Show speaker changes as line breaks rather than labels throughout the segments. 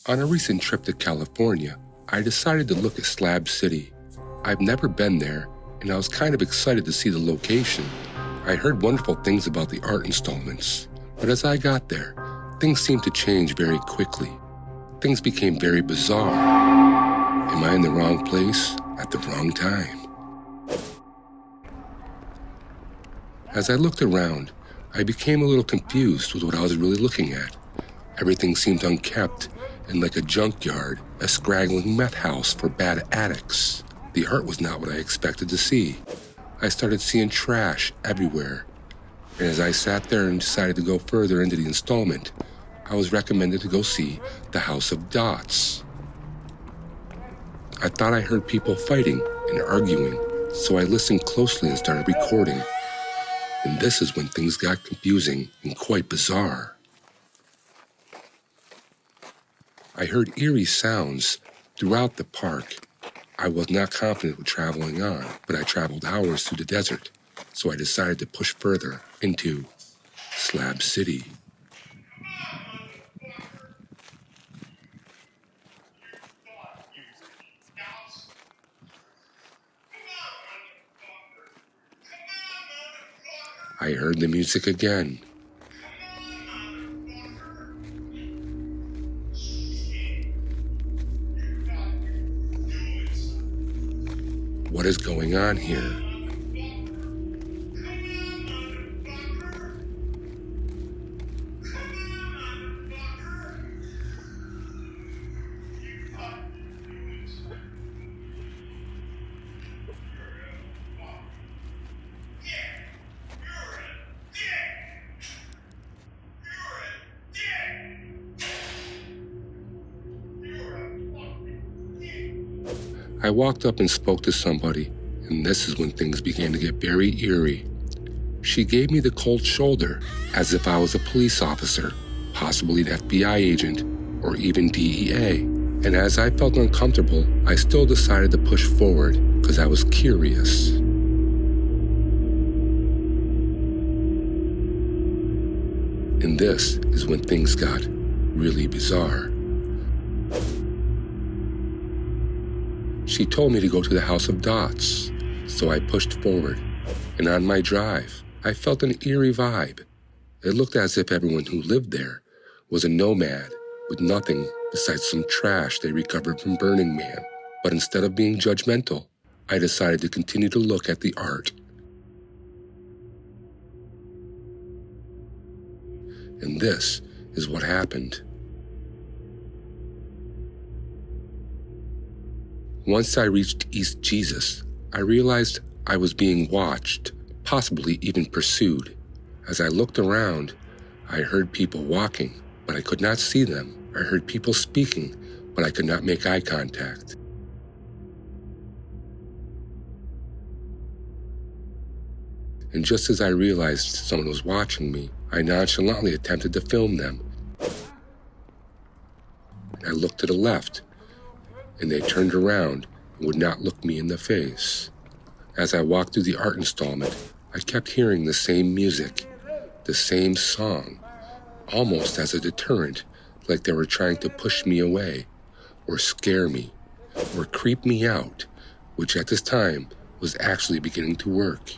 On a recent trip to California, I decided to look at SLAB City. I've never been there, and I was kind of excited to see the location. I heard wonderful things about the art installments, but as I got there, things seemed to change very quickly. Things became very bizarre. Am I in the wrong place at the wrong time? As I looked around, I became a little confused with what I was really looking at. Everything seemed unkempt and like a junkyard, a scraggling meth house for bad addicts. The art was not what I expected to see. I started seeing trash everywhere. And as I sat there and decided to go further into the installment, I was recommended to go see the House of Dots. I thought I heard people fighting and arguing, so I listened closely and started recording. And this is when things got confusing and quite bizarre. I heard eerie sounds throughout the park. I was not confident with traveling on, but I traveled hours through the desert, so I decided to push further into SLAB City. I heard the music again. What is going on here? I walked up and spoke to somebody, and this is when things began to get very eerie. She gave me the cold shoulder, as if I was a police officer, possibly an FBI agent, or even DEA. And as I felt uncomfortable, I still decided to push forward, because I was curious. And this is when things got really bizarre. She told me to go to the House of Dots, so I pushed forward, and on my drive, I felt an eerie vibe. It looked as if everyone who lived there was a nomad with nothing besides some trash they recovered from Burning Man. But instead of being judgmental, I decided to continue to look at the art. And this is what happened. Once I reached East Jesus, I realized I was being watched, possibly even pursued. As I looked around, I heard people walking, but I could not see them. I heard people speaking, but I could not make eye contact. And just as I realized someone was watching me, I nonchalantly attempted to film them. I looked to the left, and they turned around and would not look me in the face. As I walked through the art installment, I kept hearing the same music, the same song, almost as a deterrent, like they were trying to push me away, or scare me, or creep me out, which at this time was actually beginning to work.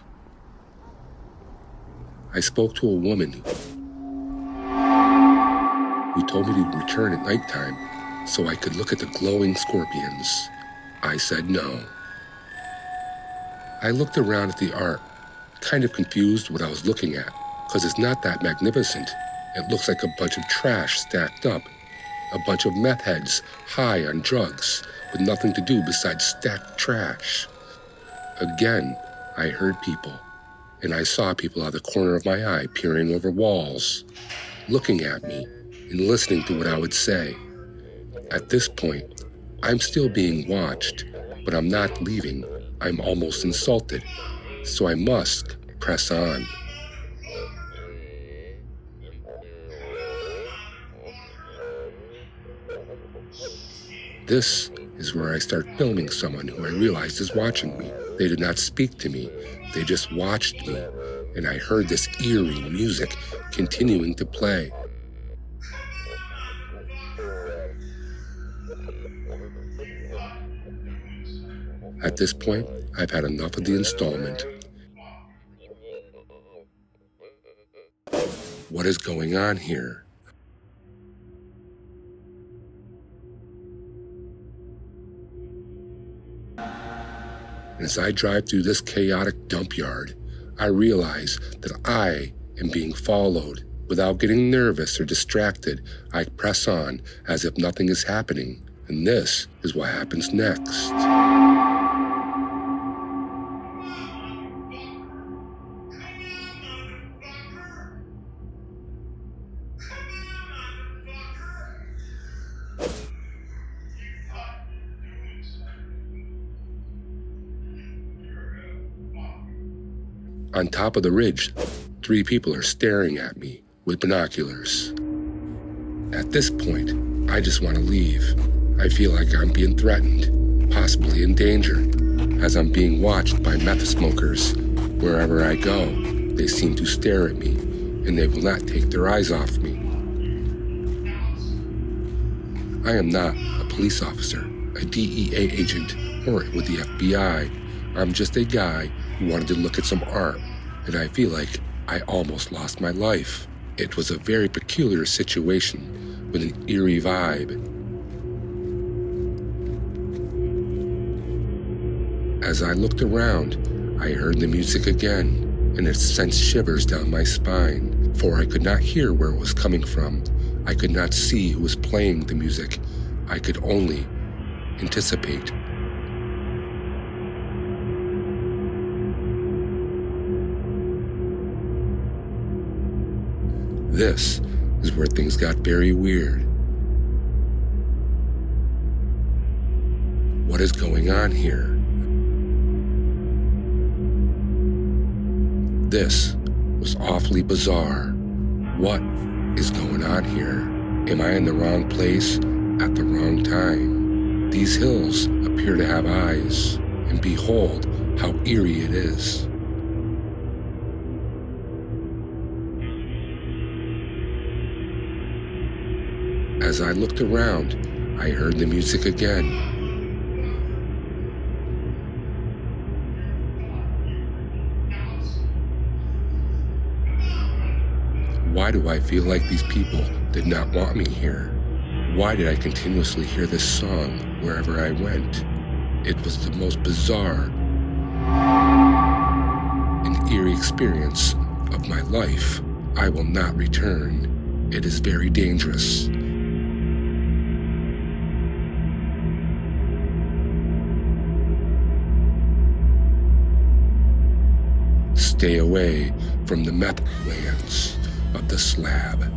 I spoke to a woman who told me to return at nighttime so I could look at the glowing scorpions. I said no. I looked around at the art, kind of confused what I was looking at, because it's not that magnificent. It looks like a bunch of trash stacked up, a bunch of meth heads high on drugs with nothing to do besides stack trash. Again, I heard people, and I saw people out of the corner of my eye peering over walls, looking at me and listening to what I would say. At this point, I'm still being watched, but I'm not leaving. I'm almost insulted, so I must press on. This is where I start filming someone who I realized is watching me. They did not speak to me, they just watched me, and I heard this eerie music continuing to play. At this point, I've had enough of the installment. What is going on here? As I drive through this chaotic dump yard, I realize that I am being followed. Without getting nervous or distracted, I press on as if nothing is happening, and this is what happens next. On top of the ridge, 3 people are staring at me with binoculars. At this point, I just want to leave. I feel like I'm being threatened, possibly in danger, as I'm being watched by meth smokers. Wherever I go, they seem to stare at me, and they will not take their eyes off me. I am not a police officer, a DEA agent, or with the FBI. I'm just a guy who wanted to look at some art, and I feel like I almost lost my life. It was a very peculiar situation with an eerie vibe. As I looked around, I heard the music again, and it sent shivers down my spine, for I could not hear where it was coming from. I could not see who was playing the music. I could only anticipate. This is where things got very weird. What is going on here? This was awfully bizarre. What is going on here? Am I in the wrong place at the wrong time? These hills appear to have eyes, and behold how eerie it is. As I looked around, I heard the music again. Why do I feel like these people did not want me here? Why did I continuously hear this song wherever I went? It was the most bizarre and eerie experience of my life. I will not return. It is very dangerous. Stay away from the meth lands of the SLAB.